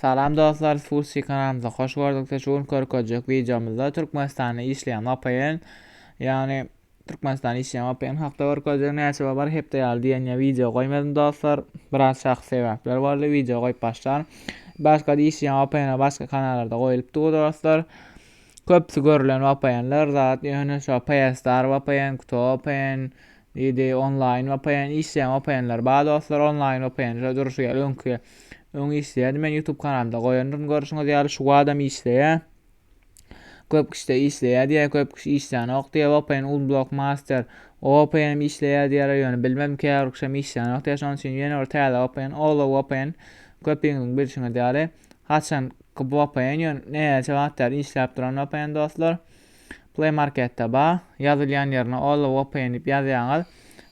Salam dostlar, Fursi kanalımıza hoş gördük. Teşekkür körkocuk videomuzda Türkmenistan'da işleyen apayın yani Türkmenistan'da işleyen apayın haqda körkocuk näçe var hep de diýen video goýmadım dostlar. Biraz şahsy sebäpler barly video goýup başlar. Başga da işleyen apayına başga kanallarda goýulyp durdy dostlar. Köpsi görülen vapayanlar zat ýöne şu payastar vapayan, kutu vapayan, ýa-da online vapayan, işleýän vapayanlar bar dostlar. Online vapayanlar duruşy öňkü öň işleýär. Men YouTube kanalymda goýandyr görüşiňiz ýaly şu adam işleýär. Köp kişi işleýär diýär, köp kişi işleýän ok diýär. Vapayan Unblock Master o vapayan işleýär diýär ýöne bilmem ki akşam işleýän ok diýär. Şonuň üçin ýene bir täze vapayan, all vapayan köpüňiň bilşiňe diýär. Haçan bu vapayan ýöne näçe wagtlar işläp duran vapayan dostlar. Play Market'te ba ýazylýan ýerine all vapayan diýip ýazýaňyz.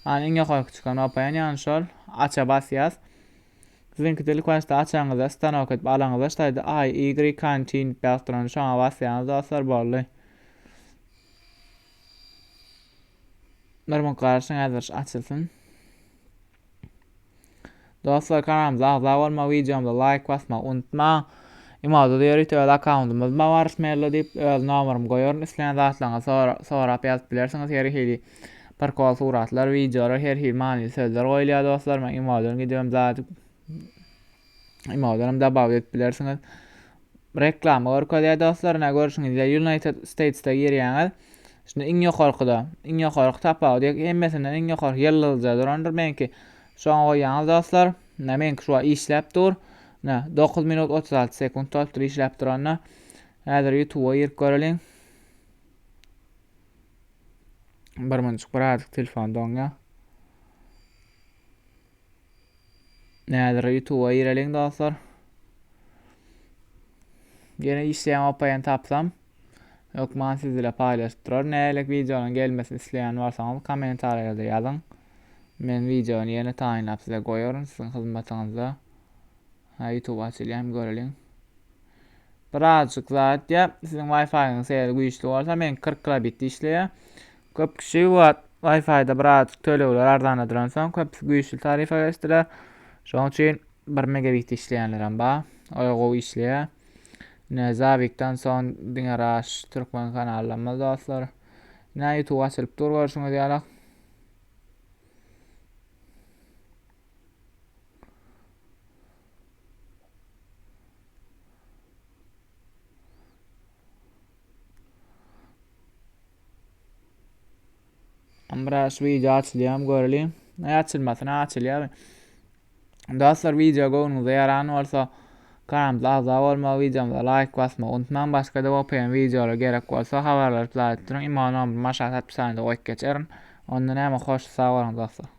Ani iňe goýup çykan vapayan ýani şol aça basýas. Sizinki telefonsda açaňyzda stanok edip alaňyzda şaýda Y Canteen ýazdyran şoňa basýaňyz dostlar boldy. Normal garaşyň häzir açylsyn. Dostlar kanalymyza agza bolma, videomyza like basmak unutma. Imada diýer ýöne accountumyz bar Merlo diýip öz nomerymy goýaryn. Isleýän zatlaryňa sorap ýazyp bilersiňiz. Her hili parkol suratlar, videolar, her hili many sözler goýulýar dostlar. Men imadan gidiyorum zat. Imadan da baw edip bilersiňiz. Reklam görkezýär dostlar. Ne görüşiňiz United States'ta girýäňiz. Şunu iň ýokarky tapaw diýip hemmesinden iň ýokarky ýyldızda durandyr. Menki şoňa goýýaňyz dostlar. Menki şu işläp dur. 9 minut 36 sekund topdur işläp duranna. Häzir YouTube'a girip göreliň. Bir munçuk biradyk telefondan ýa. Häzir YouTube'a gireliň dostlar. Gene işleýän wapayan tapsam ökman sizle paýlaşyp durar. Nälik videonyň gelmesini isleýän barsaňyz kommentarlarda ýazyň. Men videony ýene taýinlap size goýaryn siziň hyzmatyňyzda. YouTube açylýan göreliň. Birazjyk zat ýa siziň Wi-Fi'ňyz seýle güýçli bolsa men 40 kilobit işleýär. Köp kişi Wi-Fi'da birazjyk töleler arzanadyran soň köp güýçli tarifa geçdiler. Şonuň üçin 1 megabit işleýänler bar. Oýago işleýär. Nezabikdan soň diňaraş Türkmen kanallarymyz dostlar. YouTube açylyp dur görüşiňiz ýaly. Amraş video açylýar göreliň. Açylmasyn açylýar. Dostlar video goňuňyza ýaran bolsa kanalymyza agza bolma, videomyza like basma unutmaň. Başga da wapayan videolar gerek bolsa habarlar paylaşdyryň. Imanam maşat 60 sanyda goýup geçerin. Ondan hem hoş sag bolun dostlar.